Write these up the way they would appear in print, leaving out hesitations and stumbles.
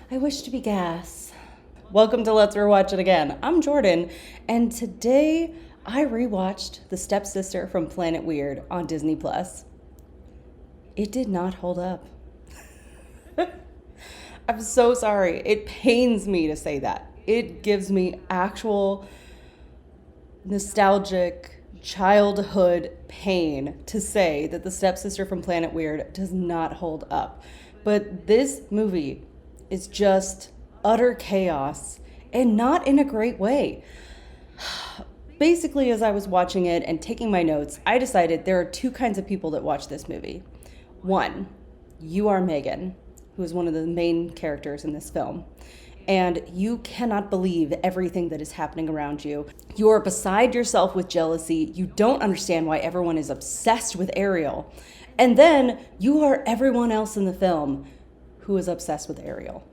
I wish to be gas. Welcome to Let's Rewatch It Again. I'm Jordan, and today I rewatched The Stepsister from Planet Weird on Disney+. It did not hold up. I'm so sorry. It pains me to say that. It gives me actual nostalgic childhood pain to say that The Stepsister from Planet Weird does not hold up. But this movie is just utter chaos and not in a great way. Basically, as I was watching it and taking my notes, I decided there are two kinds of people that watch this movie. One, you are Megan, who is one of the main characters in this film, and you cannot believe everything that is happening around you. You are beside yourself with jealousy. You don't understand why everyone is obsessed with Ariel. And then you are everyone else in the film who is obsessed with Ariel.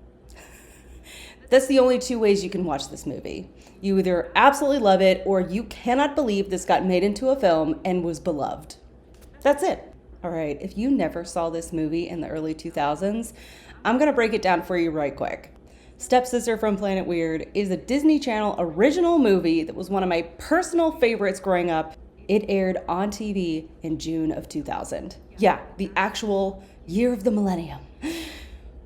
That's the only two ways you can watch this movie. You either absolutely love it or you cannot believe this got made into a film and was beloved. That's it. All right, if you never saw this movie in the early 2000s, I'm gonna break it down for you right quick. Stepsister from Planet Weird is a Disney Channel original movie that was one of my personal favorites growing up. It aired on TV in June of 2000. Yeah, the actual year of the millennium.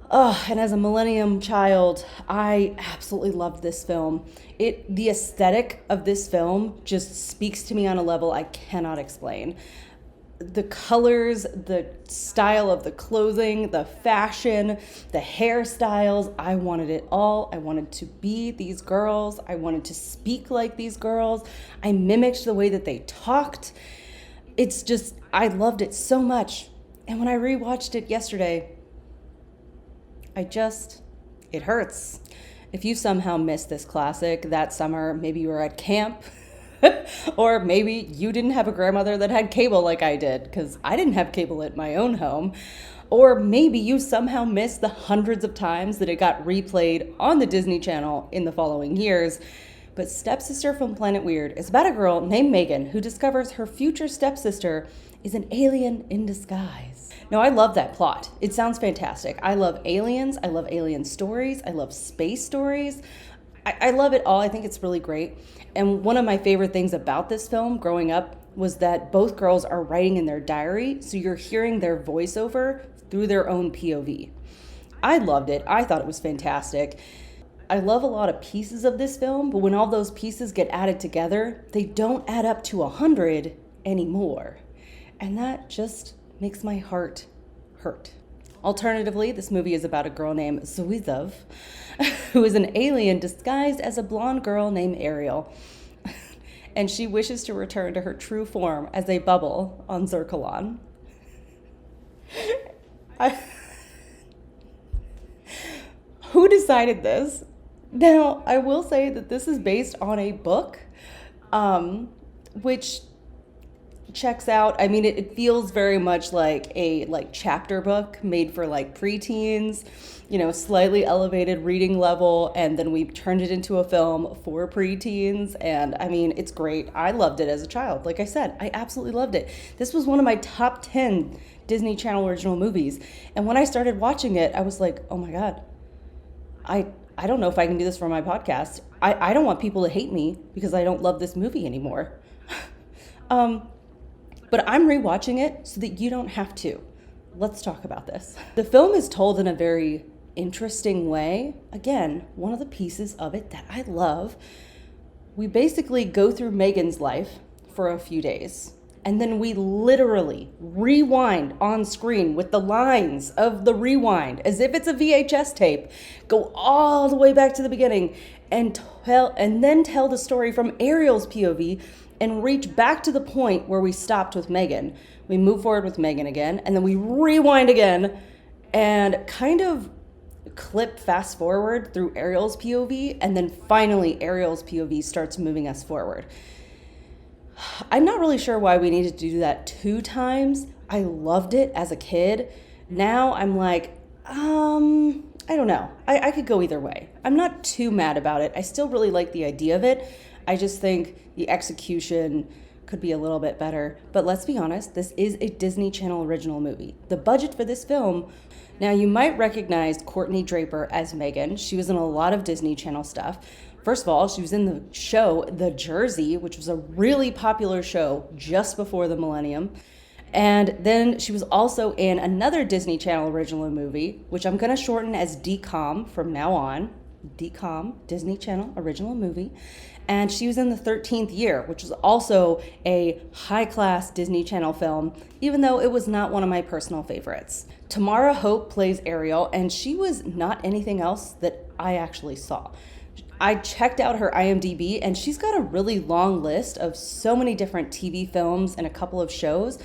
And as a millennium child, I absolutely loved this film. The aesthetic of this film just speaks to me on a level I cannot explain. The colors, the style of the clothing, the fashion, the hairstyles, I wanted it all. I wanted to be these girls. I wanted to speak like these girls. I mimicked the way that they talked. It's just, I loved it so much. And when I rewatched it yesterday, it hurts. If you somehow missed this classic that summer, maybe you were at camp, or maybe you didn't have a grandmother that had cable like I did, because I didn't have cable at my own home. Or maybe you somehow missed the hundreds of times that it got replayed on the Disney Channel in the following years. But Stepsister from Planet Weird is about a girl named Megan who discovers her future stepsister is an alien in disguise. Now, I love that plot. It sounds fantastic. I love aliens. I love alien stories. I love space stories. I love it all. I think it's really great. And one of my favorite things about this film growing up was that both girls are writing in their diary, so you're hearing their voiceover through their own POV. I loved it. I thought it was fantastic. I love a lot of pieces of this film, but when all those pieces get added together, they don't add up to 100 anymore. And that just makes my heart hurt. Alternatively, this movie is about a girl named Zuweza, who is an alien disguised as a blonde girl named Ariel. And she wishes to return to her true form as a bubble on Zircalon. Who decided this? Now, I will say that this is based on a book, which checks out. I mean, it feels very much like a chapter book made for preteens, slightly elevated reading level, and then we turned it into a film for preteens. And I mean, it's great. I loved it as a child. Like I said, I absolutely loved it. This was one of my top 10 Disney Channel original movies. And when I started watching it, I was like, oh my God, I don't know if I can do this for my podcast. I don't want people to hate me because I don't love this movie anymore. But I'm rewatching it so that you don't have to. Let's talk about this. The film is told in a very interesting way. Again, one of the pieces of it that I love. We basically go through Megan's life for a few days, and then we literally rewind on screen with the lines of the rewind, as if it's a VHS tape, go all the way back to the beginning and then tell the story from Ariel's POV and reach back to the point where we stopped with Megan. We move forward with Megan again, and then we rewind again and kind of clip fast forward through Ariel's POV, and then finally Ariel's POV starts moving us forward. I'm not really sure why we needed to do that 2 times. I loved it as a kid. Now I'm like, I don't know. I could go either way. I'm not too mad about it. I still really like the idea of it. I just think the execution could be a little bit better. But let's be honest, this is a Disney Channel original movie. The budget for this film Now, you might recognize Courtney Draper as Megan. She was in a lot of Disney Channel stuff. First of all, she was in the show The Jersey, which was a really popular show just before the millennium. And then she was also in another Disney Channel original movie, which I'm going to shorten as DCOM from now on. DCOM, Disney Channel original movie. And she was in The 13th Year, which was also a high-class Disney Channel film, even though it was not one of my personal favorites. Tamara Hope plays Ariel, and she was not anything else that I actually saw. I checked out her IMDb, and she's got a really long list of so many different TV films and a couple of shows,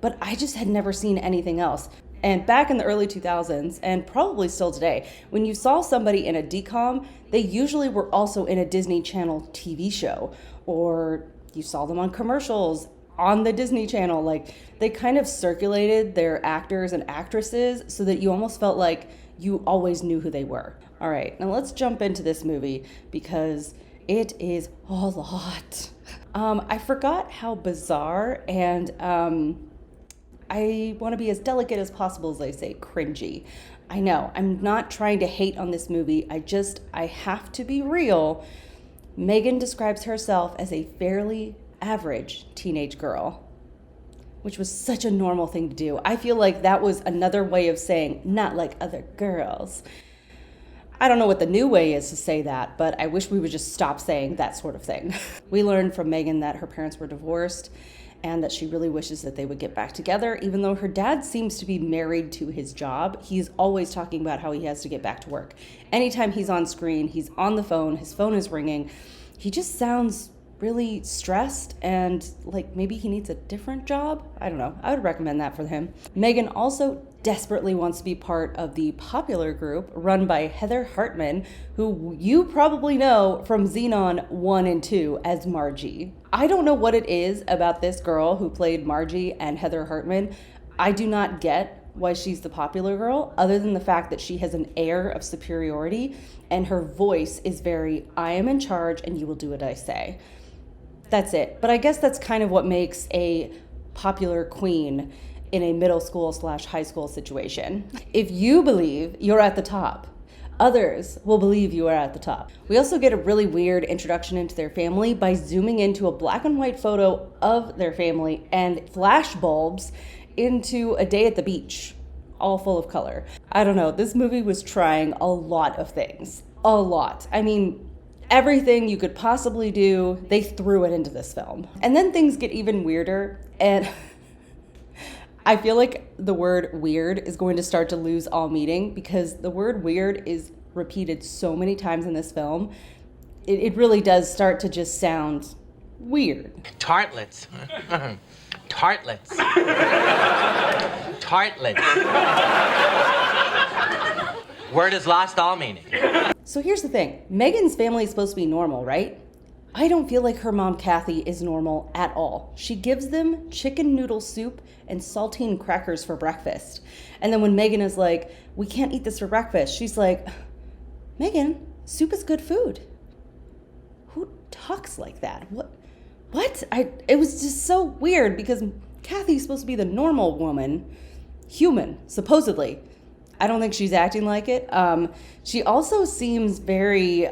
but I just had never seen anything else. And back in the early 2000s, and probably still today, when you saw somebody in a DCOM, they usually were also in a Disney Channel TV show, or you saw them on commercials on the Disney Channel. Like, they kind of circulated their actors and actresses so that you almost felt like you always knew who they were. All right, now let's jump into this movie because it is a lot. I forgot how bizarre and I want to be as delicate as possible as I say cringy. I know, I'm not trying to hate on this movie. I have to be real. Megan describes herself as a fairly average teenage girl, which was such a normal thing to do. I feel like that was another way of saying not like other girls. I don't know what the new way is to say that, but I wish we would just stop saying that sort of thing. We learned from Megan that her parents were divorced and that she really wishes that they would get back together, even though her dad seems to be married to his job. He's always talking about how he has to get back to work. Anytime he's on screen, he's on the phone, his phone is ringing. He just sounds really stressed and like maybe he needs a different job. I don't know. I would recommend that for him. Megan also desperately wants to be part of the popular group run by Heather Hartman, who you probably know from Xenon 1 and 2 as Margie. I don't know what it is about this girl who played Margie and Heather Hartman. I do not get why she's the popular girl, other than the fact that she has an air of superiority and her voice is very, I am in charge and you will do what I say. That's it. But I guess that's kind of what makes a popular queen in a middle school / high school situation. If you believe you're at the top, others will believe you are at the top. We also get a really weird introduction into their family by zooming into a black and white photo of their family and flash bulbs into a day at the beach, all full of color. I don't know, this movie was trying a lot of things. A lot. I mean, everything you could possibly do, they threw it into this film. And then things get even weirder, and I feel like the word weird is going to start to lose all meaning because the word weird is repeated so many times in this film. It really does start to just sound weird. Tartlets. Tartlets. Tartlets. Word has lost all meaning. So here's the thing. Megan's family is supposed to be normal, right? I don't feel like her mom, Kathy, is normal at all. She gives them chicken noodle soup and saltine crackers for breakfast. And then when Megan is like, we can't eat this for breakfast, she's like, Megan, soup is good food. Who talks like that? What? It was just so weird because Kathy's supposed to be the normal woman, human, supposedly. I don't think she's acting like it. She also seems very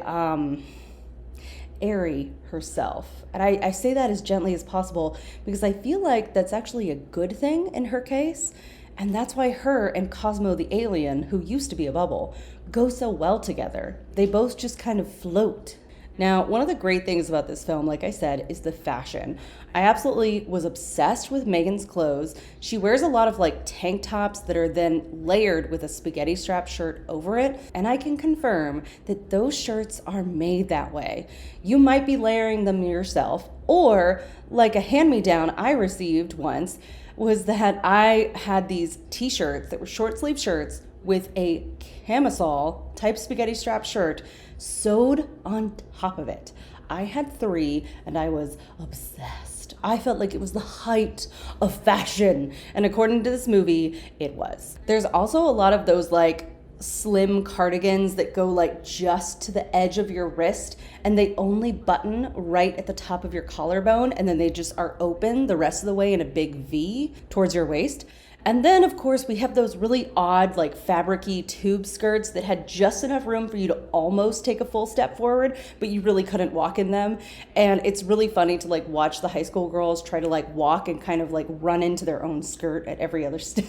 airy herself. And I say that as gently as possible because I feel like that's actually a good thing in her case. And that's why her and Cosmo the alien, who used to be a bubble, go so well together. They both just kind of float. Now, one of the great things about this film, like I said, is the fashion. I absolutely was obsessed with Megan's clothes. She wears a lot of like tank tops that are then layered with a spaghetti strap shirt over it. And I can confirm that those shirts are made that way. You might be layering them yourself, or like a hand-me-down I received once was that I had these t-shirts that were short sleeve shirts with a camisole type spaghetti strap shirt sewed on top of it. I had 3 and I was obsessed. I felt like it was the height of fashion. And according to this movie, it was. There's also a lot of those like slim cardigans that go like just to the edge of your wrist and they only button right at the top of your collarbone and then they just are open the rest of the way in a big V towards your waist. And then, of course, we have those really odd, like fabric-y tube skirts that had just enough room for you to almost take a full step forward, but you really couldn't walk in them. And it's really funny to like watch the high school girls try to like walk and kind of like run into their own skirt at every other step.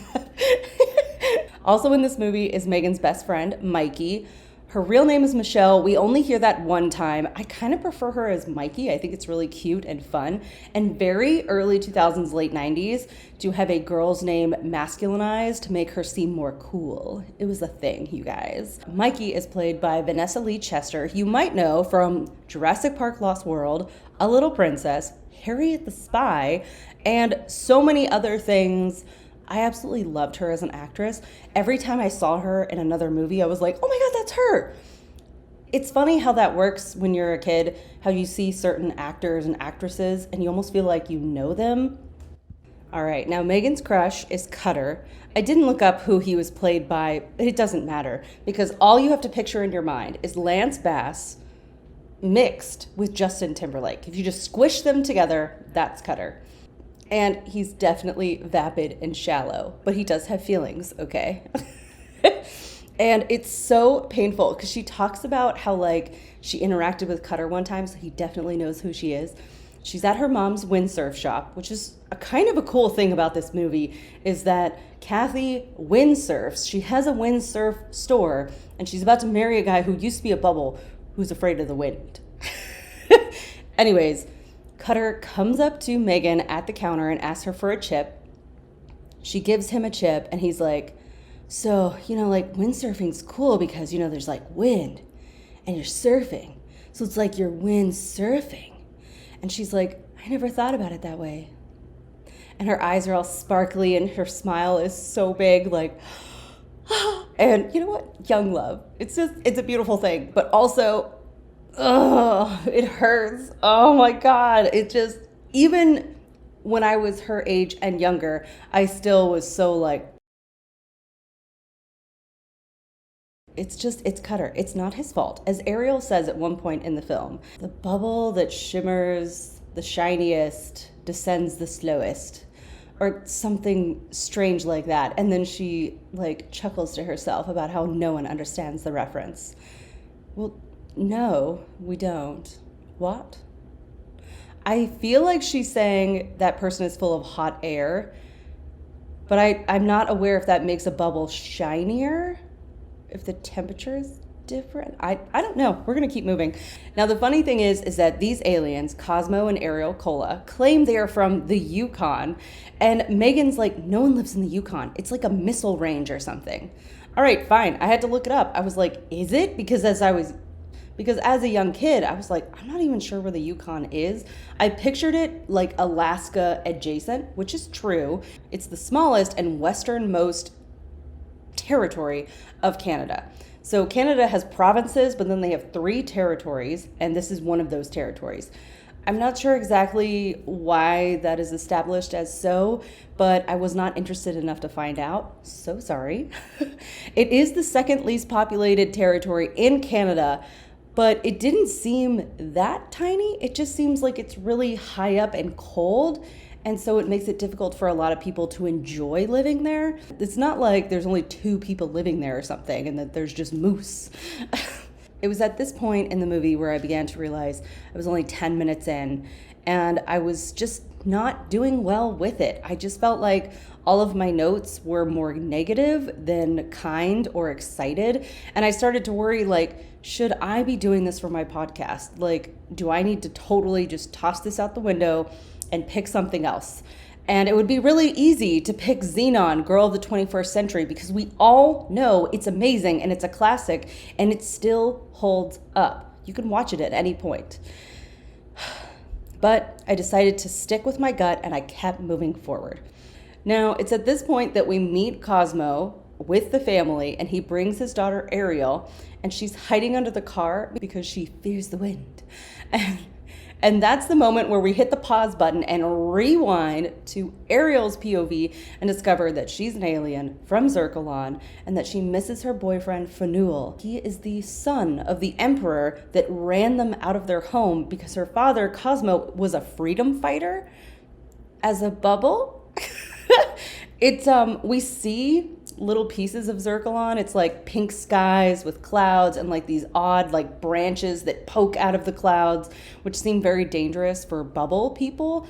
Also in this movie is Megan's best friend, Mikey. Her real name is Michelle. We only hear that one time. I kind of prefer her as Mikey. I think it's really cute and fun. And very early 2000s, late 90s, to have a girl's name masculinized to make her seem more cool. It was a thing, you guys. Mikey is played by Vanessa Lee Chester. You might know from Jurassic Park Lost World, A Little Princess, Harriet the Spy, and so many other things. I absolutely loved her as an actress. Every time I saw her in another movie, I was like, oh my God, that's her. It's funny how that works when you're a kid, how you see certain actors and actresses and you almost feel like you know them. All right, now Megan's crush is Cutter. I didn't look up who he was played by, but it doesn't matter because all you have to picture in your mind is Lance Bass mixed with Justin Timberlake. If you just squish them together, that's Cutter. And he's definitely vapid and shallow, but he does have feelings, okay? And it's so painful because she talks about how like she interacted with Cutter one time, so he definitely knows who she is. She's at her mom's windsurf shop, which is a kind of a cool thing about this movie is that Kathy windsurfs. She has a windsurf store and she's about to marry a guy who used to be a bubble who's afraid of the wind. Anyways, Cutter comes up to Megan at the counter and asks her for a chip. She gives him a chip and he's like, so, like windsurfing's cool because, there's like wind and you're surfing. So it's like you're windsurfing. And she's like, I never thought about it that way. And her eyes are all sparkly and her smile is so big, like, and you know what? Young love. It's a beautiful thing, but also, it hurts. Oh my God. It just, even when I was her age and younger, I still was so like, it's Cutter. It's not his fault. As Ariel says at one point in the film, the bubble that shimmers the shiniest descends the slowest, or something strange like that. And then she like chuckles to herself about how no one understands the reference. Well, no, we don't. What? I feel like she's saying that person is full of hot air, but I'm not aware if that makes a bubble shinier, if the temperature is different. I don't know. We're going to keep moving. Now, the funny thing is that these aliens, Cosmo and Ariel Cola, claim they are from the Yukon, and Megan's like, no one lives in the Yukon. It's like a missile range or something. All right, fine. I had to look it up. I was like, is it? Because as a young kid, I was like, I'm not even sure where the Yukon is. I pictured it like Alaska adjacent, which is true. It's the smallest and westernmost territory of Canada. So Canada has provinces, but then they have 3 territories, and this is one of those territories. I'm not sure exactly why that is established as so, but I was not interested enough to find out. So sorry. It is the second least populated territory in Canada, but it didn't seem that tiny. It just seems like it's really high up and cold. And so it makes it difficult for a lot of people to enjoy living there. It's not like there's only 2 people living there or something and that there's just moose. It was at this point in the movie where I began to realize I was only 10 minutes in and I was just not doing well with it. I just felt like all of my notes were more negative than kind or excited. And I started to worry, like, should I be doing this for my podcast? Like, do I need to totally just toss this out the window and pick something else? And it would be really easy to pick Xenon, Girl of the 21st Century, because we all know it's amazing and it's a classic and it still holds up. You can watch it at any point. But I decided to stick with my gut and I kept moving forward. Now, it's at this point that we meet Cosmo with the family and he brings his daughter Ariel and she's hiding under the car because she fears the wind. And that's the moment where we hit the pause button and rewind to Ariel's POV and discover that she's an alien from Zircalon and that she misses her boyfriend, Faneuil. He is the son of the emperor that ran them out of their home because her father, Cosmo, was a freedom fighter as a bubble. It's we see little pieces of Zircalon. It's like pink skies with clouds and like these odd like branches that poke out of the clouds, which seem very dangerous for bubble people.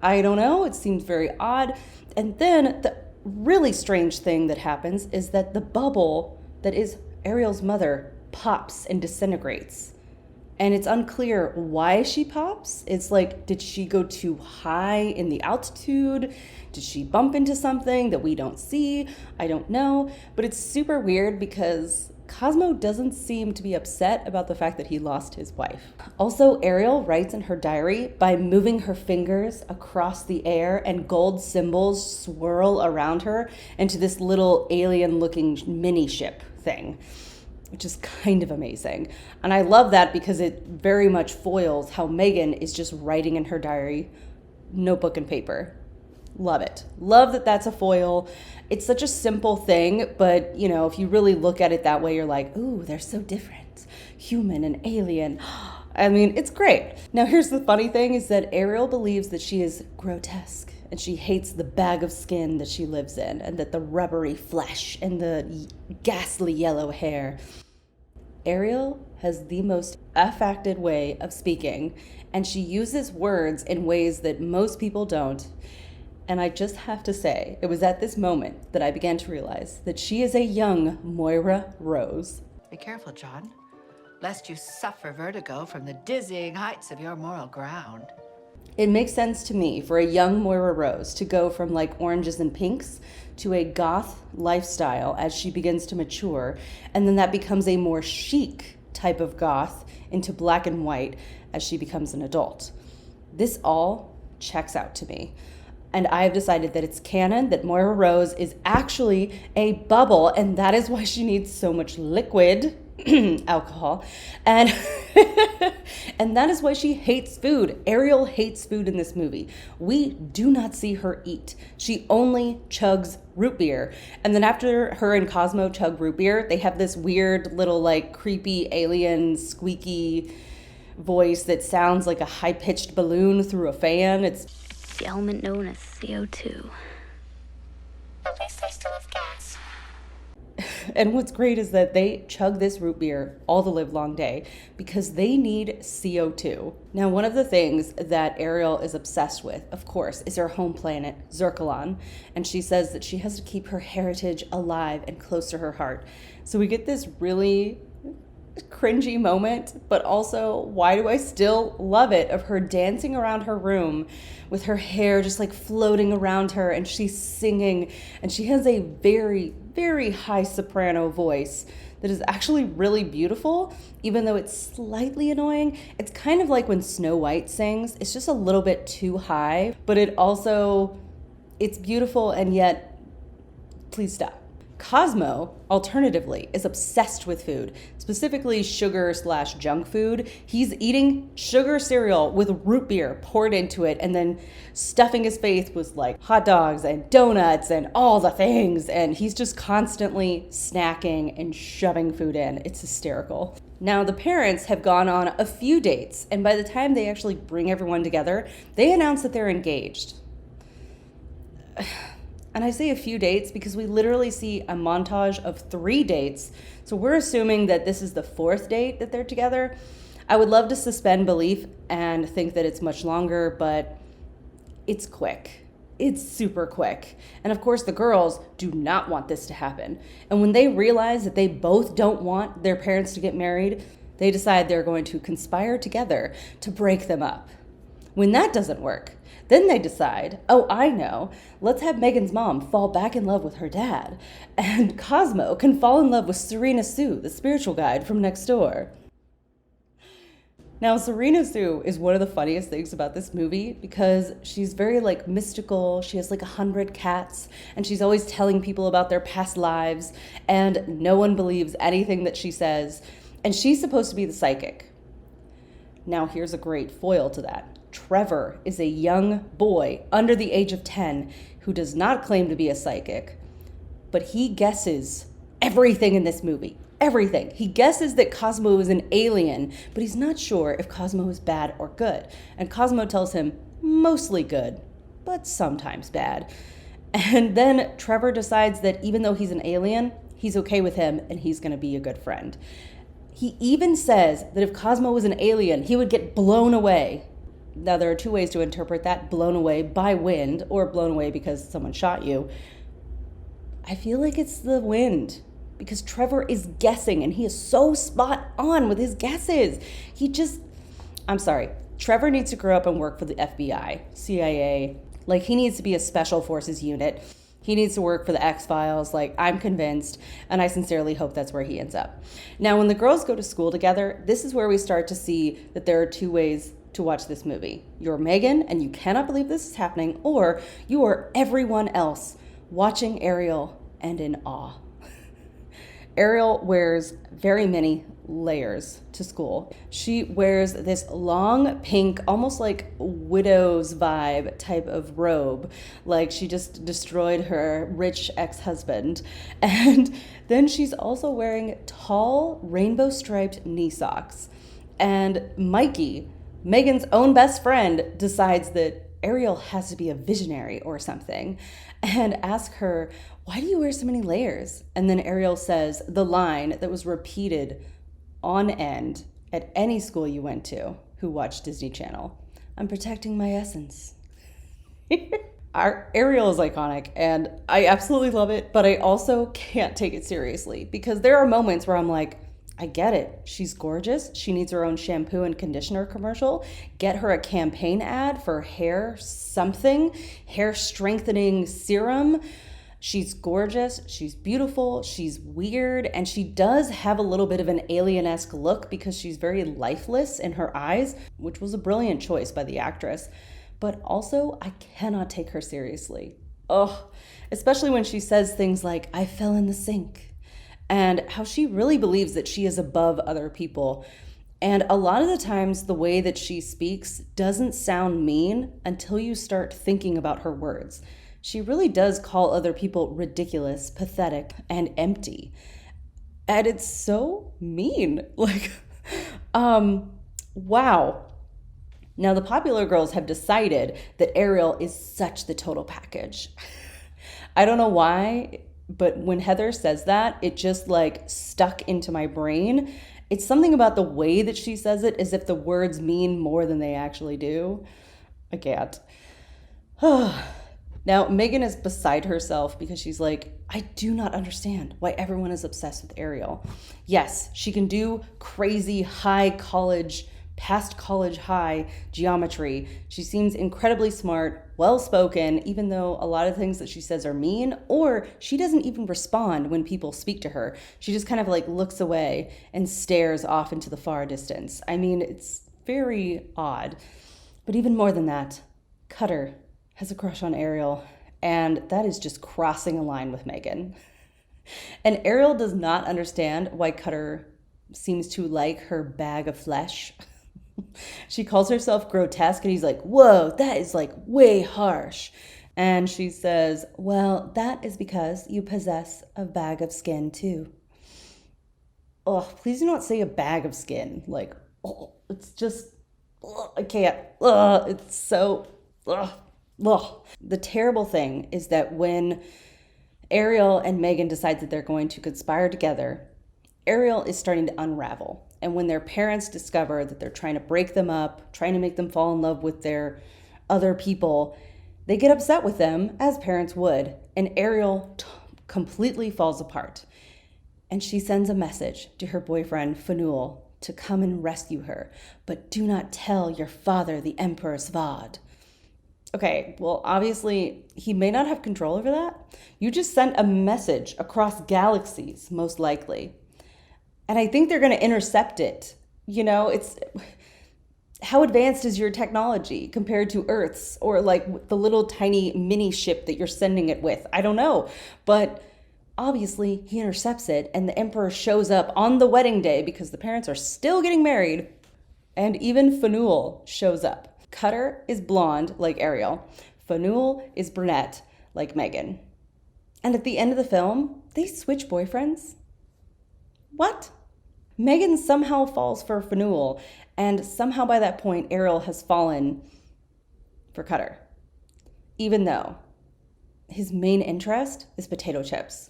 I don't know, it seems very odd. And then the really strange thing that happens is that the bubble that is Ariel's mother pops and disintegrates. And it's unclear why she pops. It's like, did she go too high in the altitude? Did she bump into something that we don't see? I don't know. But it's super weird because Cosmo doesn't seem to be upset about the fact that he lost his wife. Also, Ariel writes in her diary by moving her fingers across the air, and gold symbols swirl around her into this little alien-looking mini ship thing, which is kind of amazing. And I love that because it very much foils how Megan is just writing in her diary, notebook and paper. Love it. Love that that's a foil. It's such a simple thing, but you know, if you really look at it that way, you're like, ooh, they're so different. Human and alien. I mean, it's great. Now, here's the funny thing is that Ariel believes that she is grotesque and she hates the bag of skin that she lives in and that the rubbery flesh and the ghastly yellow hair. Ariel has the most affected way of speaking, and she uses words in ways that most people don't. And I just have to say, it was at this moment that I began to realize that she is a young Moira Rose. Be careful, John, lest you suffer vertigo from the dizzying heights of your moral ground. It makes sense to me for a young Moira Rose to go from like oranges and pinks to a goth lifestyle as she begins to mature, and then that becomes a more chic type of goth into black and white as she becomes an adult. This all checks out to me. And I have decided that it's canon that Moira Rose is actually a bubble, and that is why she needs so much liquid alcohol, and and that is why she hates food. Ariel hates food in this movie. We do not see her eat. She only chugs root beer, and then after her and Cosmo chug root beer, they have this weird little like creepy alien squeaky voice that sounds like a high-pitched balloon through a fan. It's the element known as CO2. At least they still have gas. And what's great is that they chug this root beer all the live long day because they need CO2. Now, one of the things that Ariel is obsessed with, of course, is her home planet, Zircalon. And she says that she has to keep her heritage alive and close to her heart. So we get this really cringy moment, but also, why do I still love it, of her dancing around her room with her hair just like floating around her, and she's singing, and she has a very, very high soprano voice that is actually really beautiful, even though it's slightly annoying. It's kind of like when Snow White sings. It's just a little bit too high, but it's beautiful, and yet, please stop. Cosmo, alternatively, is obsessed with food, specifically sugar/junk food. He's eating sugar cereal with root beer poured into it and then stuffing his face with like hot dogs and donuts and all the things. And he's just constantly snacking and shoving food in. It's hysterical. Now, the parents have gone on a few dates, and by the time they actually bring everyone together, they announce that they're engaged. And I say a few dates because we literally see a montage of 3 dates. So we're assuming that this is the 4th date that they're together. I would love to suspend belief and think that it's much longer, but it's quick. It's super quick. And of course, the girls do not want this to happen. And when they realize that they both don't want their parents to get married, they decide they're going to conspire together to break them up. When that doesn't work, then they decide, oh, I know, let's have Megan's mom fall back in love with her dad, and Cosmo can fall in love with Serena Sue, the spiritual guide from next door. Now, Serena Sue is one of the funniest things about this movie because she's very like mystical. She has like 100 cats, and she's always telling people about their past lives, and no one believes anything that she says, and she's supposed to be the psychic. Now, here's a great foil to that. Trevor is a young boy under the age of 10 who does not claim to be a psychic, but he guesses everything in this movie. Everything. He guesses that Cosmo is an alien, but he's not sure if Cosmo is bad or good. And Cosmo tells him mostly good, but sometimes bad. And then Trevor decides that even though he's an alien, he's okay with him and he's going to be a good friend. He even says that if Cosmo was an alien, he would get blown away. Now, there are two ways to interpret that: blown away by wind or blown away because someone shot you. I feel like it's the wind, because Trevor is guessing and he is so spot on with his guesses. I'm sorry, Trevor needs to grow up and work for the FBI, CIA. Like, he needs to be a special forces unit. He needs to work for the X-Files. Like, I'm convinced, and I sincerely hope that's where he ends up. Now, when the girls go to school together, this is where we start to see that there are two ways to watch this movie. You're Megan, and you cannot believe this is happening, or you are everyone else watching Ariel and in awe. Ariel wears very many layers to school. She wears this long pink, almost like widow's vibe type of robe, like she just destroyed her rich ex-husband. And then she's also wearing tall rainbow striped knee socks. And Mikey, Megan's own best friend, decides that Ariel has to be a visionary or something and asks her, "Why do you wear so many layers?" And then Ariel says the line that was repeated on end at any school you went to who watched Disney Channel: "I'm protecting my essence." Our Ariel is iconic, and I absolutely love it, but I also can't take it seriously, because there are moments where I'm like, I get it. She's gorgeous. She needs her own shampoo and conditioner commercial. Get her a campaign ad for hair something, hair strengthening serum. She's gorgeous. She's beautiful. She's weird. And she does have a little bit of an alien-esque look because she's very lifeless in her eyes, which was a brilliant choice by the actress. But also, I cannot take her seriously. Ugh. Especially when she says things like, "I fell in the sink," and how she really believes that she is above other people. And a lot of the times, the way that she speaks doesn't sound mean until you start thinking about her words. She really does call other people ridiculous, pathetic, and empty. And it's so mean. Like, wow. Now, the popular girls have decided that Ariel is such the total package. I don't know why, but when Heather says that, it just like stuck into my brain. It's something about the way that she says it, as if the words mean more than they actually do. I can't. Now, Megan is beside herself because she's like, I do not understand why everyone is obsessed with Ariel. Yes, she can do crazy past college high geometry. She seems incredibly smart, well-spoken, even though a lot of things that she says are mean, or she doesn't even respond when people speak to her. She just kind of like looks away and stares off into the far distance. I mean, it's very odd. But even more than that, Cutter has a crush on Ariel, and that is just crossing a line with Megan. And Ariel does not understand why Cutter seems to like her bag of flesh. She calls herself grotesque, and he's like, "Whoa, that is like way harsh." And she says, "Well, that is because you possess a bag of skin too." Oh, please do not say a bag of skin. Like, oh, it's just, oh, I can't. It's so, The terrible thing is that when Ariel and Megan decide that they're going to conspire together, Ariel is starting to unravel. And when their parents discover that they're trying to break them up, trying to make them fall in love with their other people, they get upset with them, as parents would, and Ariel completely falls apart. And she sends a message to her boyfriend, Fanul, to come and rescue her, but do not tell your father, the Emperor Zvad. Okay, well, obviously, he may not have control over that. You just sent a message across galaxies, most likely. And I think they're going to intercept it. You know, it's how advanced is your technology compared to Earth's, or like the little tiny mini ship that you're sending it with? I don't know. But obviously he intercepts it, and the Emperor shows up on the wedding day because the parents are still getting married. And even Fanul shows up. Cutter is blonde like Ariel. Fanul is brunette like Megan. And at the end of the film, they switch boyfriends. What? Megan somehow falls for Fanul, and somehow by that point, Ariel has fallen for Cutter. Even though his main interest is potato chips,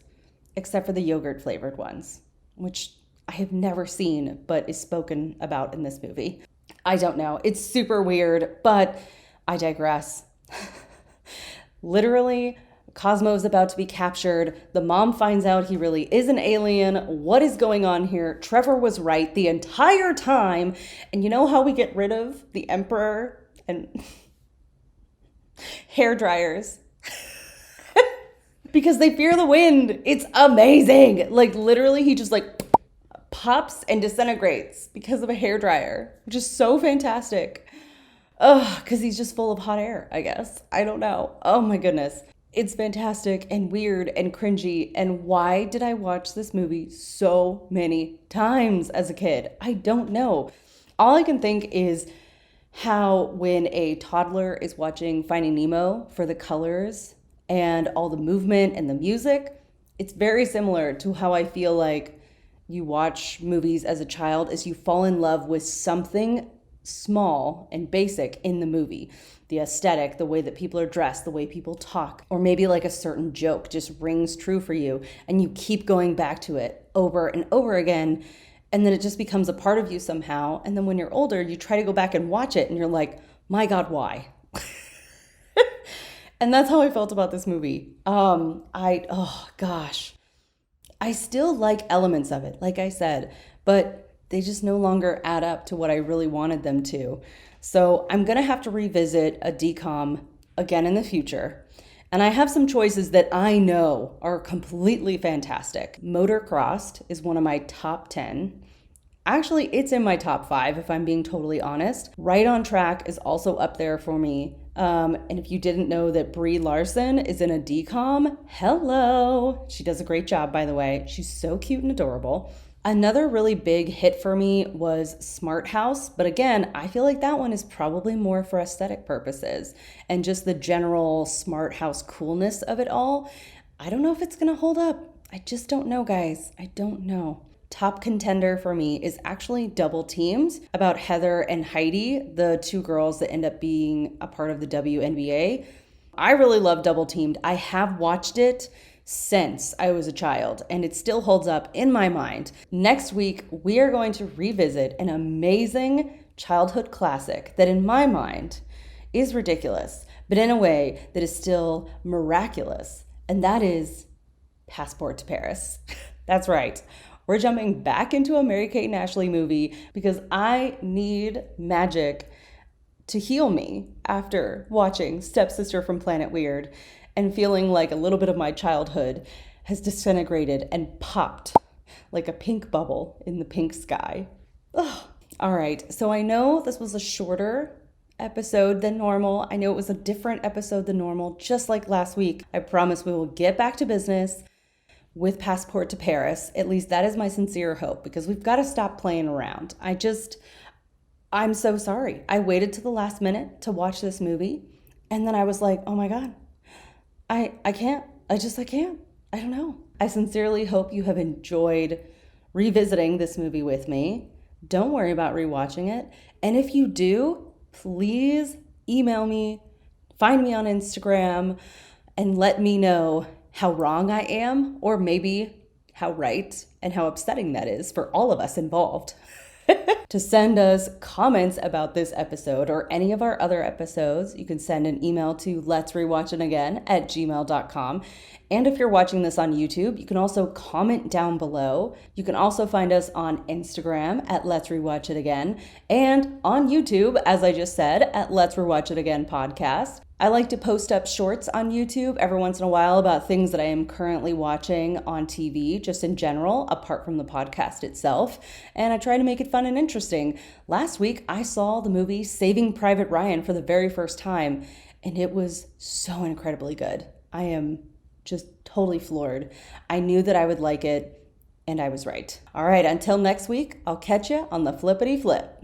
except for the yogurt flavored ones, which I have never seen but is spoken about in this movie. I don't know. It's super weird, but I digress. Literally, Cosmo is about to be captured. The mom finds out he really is an alien. What is going on here? Trevor was right the entire time. And you know how we get rid of the Emperor and hair dryers? Because they fear the wind. It's amazing. Like literally he just like pops and disintegrates because of a hair dryer, which is so fantastic. Oh, because he's just full of hot air, I guess. I don't know. Oh my goodness. It's fantastic and weird and cringy. And why did I watch this movie so many times as a kid? I don't know. All I can think is how when a toddler is watching Finding Nemo for the colors and all the movement and the music, it's very similar to how I feel like you watch movies as a child as you fall in love with something small and basic in the movie. The aesthetic, the way that people are dressed, the way people talk, or maybe like a certain joke just rings true for you and you keep going back to it over and over again. And then it just becomes a part of you somehow. And then when you're older, you try to go back and watch it and you're like, my God, why? And that's how I felt about this movie. Oh gosh. I still like elements of it, like I said, but they just no longer add up to what I really wanted them to. So I'm going to have to revisit a DCOM again in the future. And I have some choices that I know are completely fantastic. Motocrossed is one of my top 10. Actually, it's in my top 5 if I'm being totally honest. Right on Track is also up there for me. And if you didn't know that Brie Larson is in a DCOM, hello. She does a great job, by the way. She's so cute and adorable. Another really big hit for me was Smart House, but again, I feel like that one is probably more for aesthetic purposes and just the general Smart House coolness of it all. I don't know if it's gonna hold up. I just don't know, guys. I don't know. Top contender for me is actually Double Teamed, about Heather and Heidi, the two girls that end up being a part of the WNBA. I really love Double Teamed. I have watched it since I was a child, and it still holds up in my mind. Next week, we are going to revisit an amazing childhood classic that in my mind is ridiculous, but in a way that is still miraculous, and that is Passport to Paris. That's right. We're jumping back into a Mary-Kate and Ashley movie because I need magic to heal me after watching Stepsister from Planet Weird and feeling like a little bit of my childhood has disintegrated and popped like a pink bubble in the pink sky. Ugh. All right, so I know this was a shorter episode than normal. I know it was a different episode than normal, just like last week. I promise we will get back to business with Passport to Paris. At least that is my sincere hope, because we've got to stop playing around. I'm so sorry. I waited to the last minute to watch this movie, and then I was like, oh my God, I can't. I can't. I don't know. I sincerely hope you have enjoyed revisiting this movie with me. Don't worry about rewatching it. And if you do, please email me, find me on Instagram, and let me know how wrong I am, or maybe how right and how upsetting that is for all of us involved. To send us comments about this episode or any of our other episodes, you can send an email to letsrewatchitagain@gmail.com. And if you're watching this on YouTube, you can also comment down below. You can also find us on Instagram at Let's Rewatch It Again, and on YouTube, as I just said, at Let's Rewatch It Again podcast. I like to post up shorts on YouTube every once in a while about things that I am currently watching on TV, just in general, apart from the podcast itself. And I try to make it fun and interesting. Last week, I saw the movie Saving Private Ryan for the very first time, and it was so incredibly good. I am just totally floored. I knew that I would like it, and I was right. All right, until next week, I'll catch you on the flippity flip.